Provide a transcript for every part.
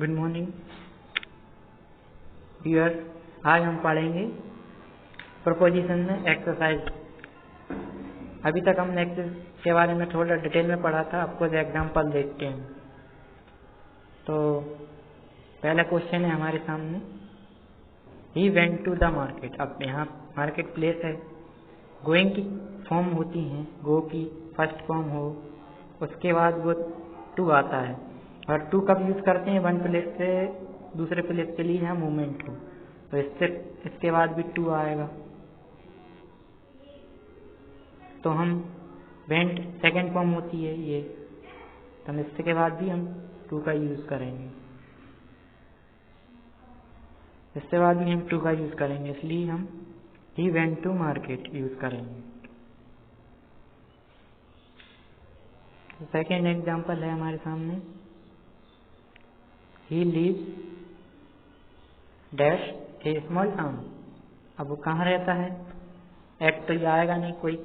Good morning viewers. आज हम पढ़ेंगे प्रोपोजिशन में एक्सरसाइज। अभी तक हमने एक्सरसाइज के बारे में थोड़ा डिटेल में पढ़ा था। आपको एग्जांपल देखते हैं। तो पहला क्वेश्चन है हमारे सामने, he went to the market. अब यहाँ मार्केट प्लेस है, गोइंग की फॉर्म होती है, गो की फर्स्ट फॉर्म हो, उसके बाद वो टू आता है। और टू कब यूज करते हैं? वन प्लेस से दूसरे प्लेस के लिए यहाँ मूवमेंट हो, तो इसके बाद भी टू आएगा। तो हम वेंट सेकेंड फॉर्म होती है ये, तो हम इसके बाद भी हम टू का यूज करेंगे, इसके बाद भी हम टू का यूज करेंगे, इसलिए हम he went to market use करेंगे। तो सेकेंड एग्जांपल है हमारे सामने, he leaves dash a small town. अब वो कहाँ रहता है? एट तो ये आएगा नहीं, कोई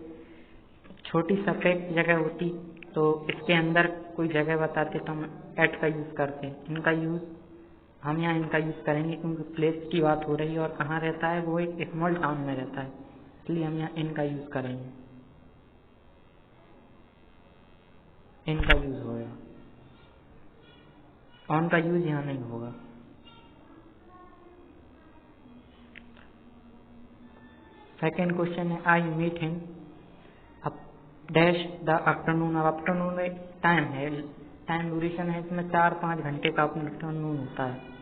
छोटी सफेद जगह होती तो इसके अंदर कोई जगह बताते तो हम एट का यूज करते। इनका यूज हम यहाँ इनका यूज करेंगे क्योंकि प्लेस की बात हो रही है और कहाँ रहता है, वो एक स्मॉल टाउन में रहता है, इसलिए हम यहाँ इनका यूज करेंगे। इनका यूज होगा, ऑन का यूज यहाँ नहीं होगा। सेकेंड क्वेश्चन है, आई मीट हिम अब डैश द आफ्टरनून। अब आफ्टरनून में टाइम है, टाइम ड्यूरेशन है, इसमें 4-5 घंटे का आफ्टरनून होता है।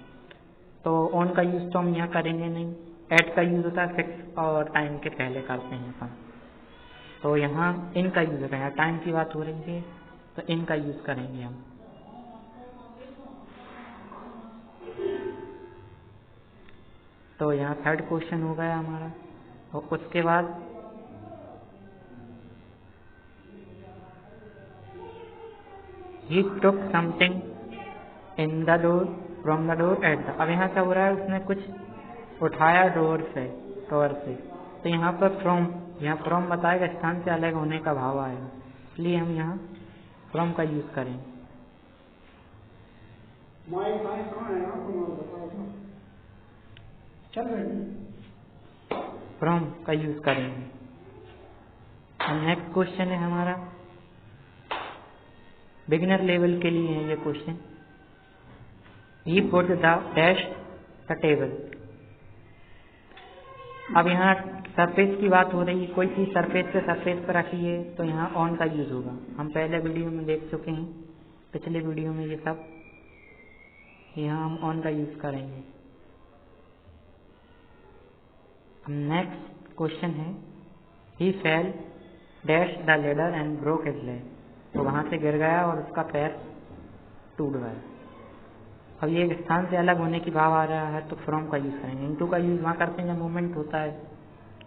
तो ऑन का यूज तो हम यहाँ करेंगे नहीं, एट का यूज होता है फिक्स और टाइम के पहले करते हैं अपन। तो यहाँ इनका यूज होगा, यहाँ टाइम की बात हो रही है तो इनका यूज करेंगे हम। तो यहाँ थर्ड क्वेश्चन हो गया हमारा। और उसके बाद he took something in the door from the door at the. अब यहाँ क्या हो रहा है, उसने कुछ उठाया डोर से। तो यहाँ पर फ्रॉम, यहाँ फ्रॉम बताएगा, स्थान से अलग होने का भाव आएगा, इसलिए हम यहाँ फ्रॉम का यूज करें। फ्रॉम का यूज करेंगे। अब नेक्स्ट क्वेश्चन है हमारा, बिगिनर लेवल के लिए है ये question. He put the dash the table. अब यहाँ सरफेस की बात हो रही है, कोई चीज सरफेस से सरफेस पर रखी है तो यहाँ ऑन का यूज होगा। हम पहले वीडियो में देख चुके हैं, पिछले वीडियो में ये सब, यहाँ हम ऑन का यूज करेंगे। नेक्स्ट क्वेश्चन है, he fell dash the ladder and broke his leg. तो वहां से गिर गया और उसका पैर टूट गया। अब ये एक स्थान से अलग होने की भाव आ रहा है तो फ्रॉम का यूज करेंगे। इनटू का यूज वहाँ करते हैं जब मूवमेंट होता है,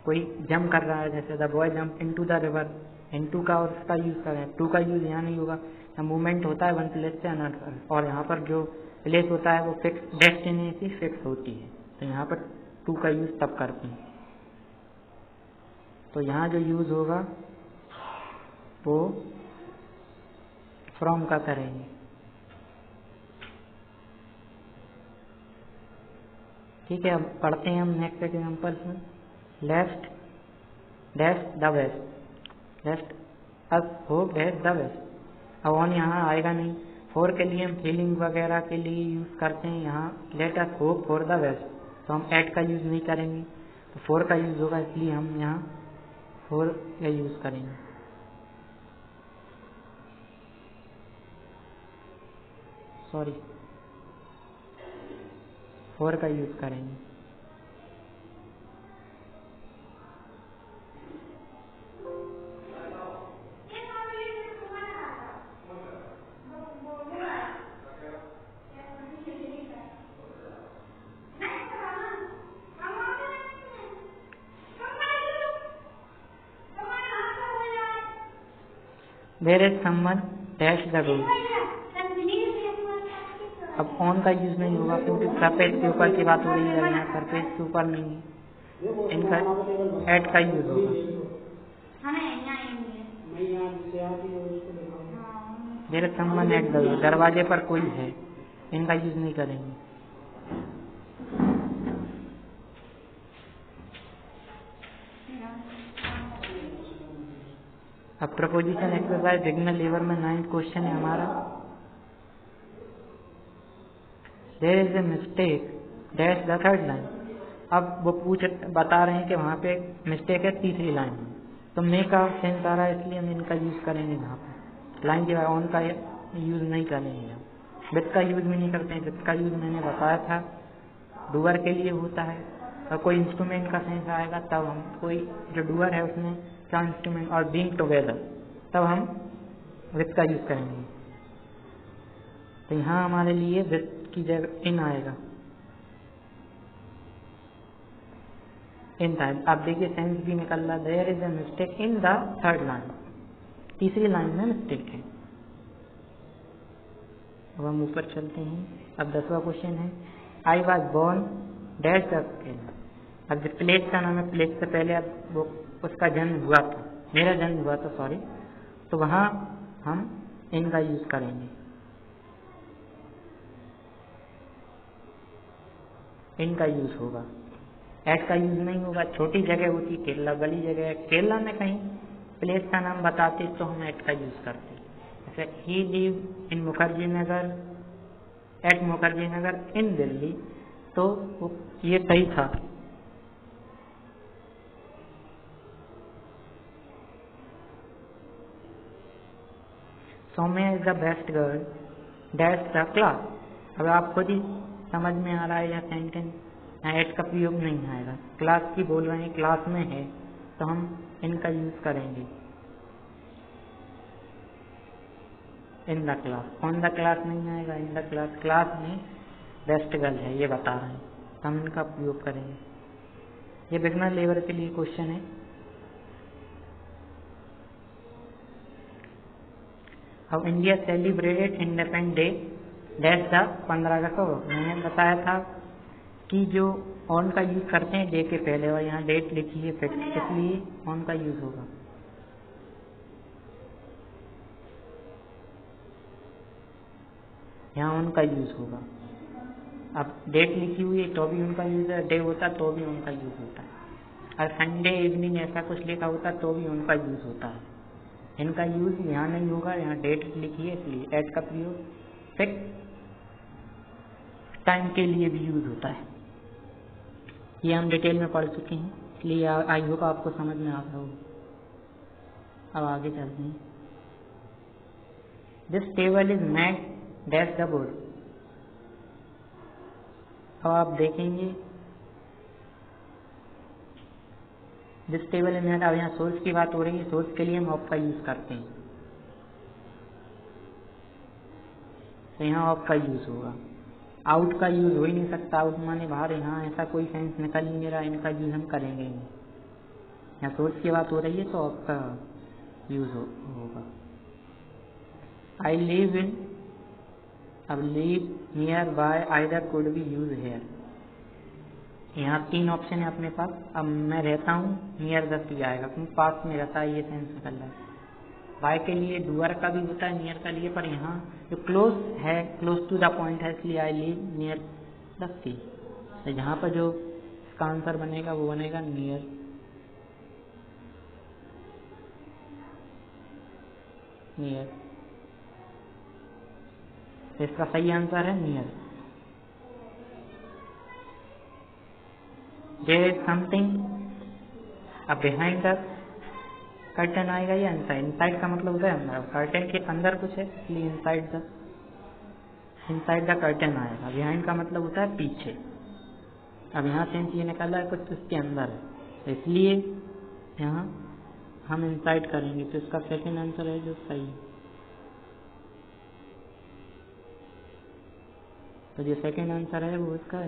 कोई जंप कर रहा है, जैसे the boy jump into the river, into का और उसका यूज करें। टू का यूज यहाँ नहीं होगा, जब मूवमेंट होता है वन प्लेस से अनदर, और यहाँ पर जो प्लेस होता है वो फिक्स, डेस्टिनेशन फिक्स होती है, तो यहाँ पर टू का यूज तब करते हैं। तो यहाँ जो यूज होगा वो फ्रॉम का करेंगे। ठीक है, अब पढ़ते हैं हम नेक्स्ट एग्जांपल में। Left dash the west, left us हो डैश द वेस्ट। अब ऑन यहाँ आएगा नहीं। फॉर के लिए हम फीलिंग वगैरह के लिए यूज करते हैं, यहाँ let us hope for the west, तो हम एट का यूज नहीं करेंगे, तो फोर का यूज होगा, इसलिए हम यहाँ फोर का यूज करेंगे। सॉरी, फोर का यूज करेंगे। There is someone dash the door। अब ऑन का यूज नहीं होगा क्योंकि सरफेस के ऊपर की बात हो रही है, यहाँ सरफेस के ऊपर नहीं है, इनका एट का यूज होगा। There is someone at the door, दरवाजे पर कोई है, इनका यूज नहीं करेंगे। अब प्रपोजिशन एक्सरसाइज बिगिनर लेवल में 9th क्वेश्चन है हमारा। There is a mistake dash the third line. अब वो बता रहे हैं कि वहाँ पे मिस्टेक है तीसरी लाइन में, तो मे का सेंस आ रहा है, इसलिए हम इनका यूज करेंगे यहाँ पे। लाइन के बाद ऑन का यूज नहीं करेंगे हम, विथ का यूज भी नहीं करते हैं। विथ का यूज मैंने बताया था डूअर के लिए होता है, और कोई इंस्ट्रूमेंट का सेंस आएगा तब हम, कोई जो डूअर है उसमें क्या इंस्ट्रूमेंट और बीइंग टुगेदर, तब हम विथ का यूज करेंगे। तो यहाँ हमारे लिए विथ की जगह इन आएगा, इन टाइम। आप देखिए सेंस भी निकल रहा, there is a mistake in the third line, तीसरी लाइन में मिस्टेक है। अब हम ऊपर चलते हैं। अब 10वां क्वेश्चन है, I was born dash the. अब जो प्लेस का नाम है, प्लेस से पहले अब वो उसका जन्म हुआ था, मेरा जन्म हुआ था सॉरी, तो वहाँ हम इनका यूज करेंगे, इनका यूज होगा, एट का यूज नहीं होगा। छोटी जगह होती केरला, बड़ी जगह केरला में कहीं प्लेस का नाम बताते तो हम एट का यूज करते। जैसे he live in Mukherjee Nagar, at Mukherjee Nagar in Delhi, तो ये सही था। Saumya is the best girl dash the class. अब आप खुद ही समझ में आ रहा है या सेंटेंस एट का प्रयोग नहीं आएगा, क्लास की बोल रहे हैं, क्लास में है, तो हम इनका यूज करेंगे, in the class. On the class नहीं आएगा, इन द क्लास, क्लास में बेस्ट गर्ल है ये बता रहे हैं, तो हम इनका प्रयोग करेंगे। ये बिगनर लेवल के लिए क्वेश्चन है। अब India celebrated independence day dash the 15 अगस्त। मैंने बताया था कि जो ऑन का यूज करते हैं डे के पहले, और यहाँ डेट लिखी है फिक्स, इसलिए ऑन का यूज होगा। यहाँ ऑन का यूज होगा। अब डेट लिखी हुई है तो भी उनका यूज है, डे होता तो भी उनका यूज होता है, और संडे इवनिंग ऐसा कुछ लिखा होता तो भी उनका यूज होता है। इनका यूज यहाँ नहीं होगा, यहाँ डेट लिखी है इसलिए। एट का प्रयोग फिक्स टाइम के लिए भी यूज होता है। ये हम डिटेल में पढ़ चुके हैं, इसलिए आई होप आपको समझ में आ रहा हो। अब आगे चलते हैं। This table is made dash the board. अब आप देखेंगे दिस टेबल इज मेड। अब यहाँ सोर्स की बात हो रही है, सोर्स के लिए हम ऑफ का यूज करते हैं, तो यहाँ ऑफ का यूज होगा। आउट का यूज हो ही नहीं सकता, आउट माने बाहर, यहाँ ऐसा कोई सेंस निकल ही नहीं रहा, इनका यूज हम करेंगे नहीं। यहाँ सोर्स की बात हो रही है तो ऑफ का यूज होगा। आई लिव इन, अब live near by either could be use hair. यहाँ 3 ऑप्शन है अपने पास। अब मैं रहता हूँ, नियर द सी आएगा क्योंकि पास में रहता है, ये सेंस निकल रहा है। बाय के लिए डूअर का भी होता है, नियर का लिए, पर यहाँ जो क्लोज है, क्लोज टू द पॉइंट है, इसलिए आई लिव नियर द सी। तो यहाँ पर जो इसका आंसर बनेगा वो बनेगा नियर, नियर। तो इसका सही आंसर है नियर। देयर इज समथिंग अब बिहाइंड द कर्टन आएगा या इनसाइड। इनसाइड का मतलब होता है अंदर, कर्टन के अंदर कुछ है इसलिए इनसाइड द कर्टन आएगा। बिहाइंड का मतलब होता है पीछे। अब यहाँ सेंस ये निकाला है कुछ उसके अंदर है, तो इसलिए यहाँ हम इनसाइड करेंगे, तो इसका सेकंड आंसर है जो सही। तो जो सेकंड आंसर है वो इसका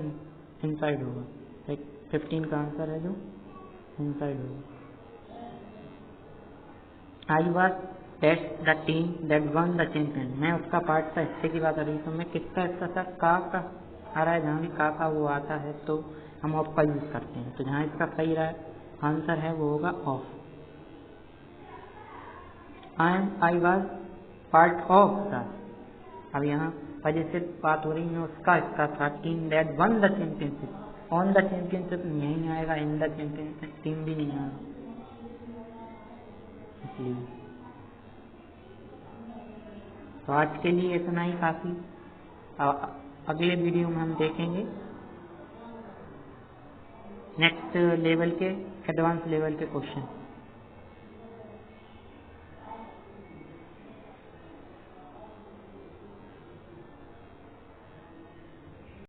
इनसाइड होगा। 15 का आंसर है जो इनसाइड होगा। I was dash the team that one the champion. मैं उसका पार्ट था, हिस्से की बात आ रही है, तो मैं किसका हिस्सा था, का आ रहा है, जहाँ भी का वो आता है तो हम ऑफ का यूज करते हैं। तो जहाँ इसका सही रहा आंसर है वो होगा of. I was part of the, अब यहाँ पर जिससे बात हो रही है उसका, इसका था team that one the championship. On the championship यहीं आएगा, इन द चैंपियनशिप टीम भी नहीं आएगा, इसलिए। तो आज के लिए इतना ही काफ़ी। अगले वीडियो में हम देखेंगे नेक्स्ट लेवल के, एडवांस लेवल के क्वेश्चन।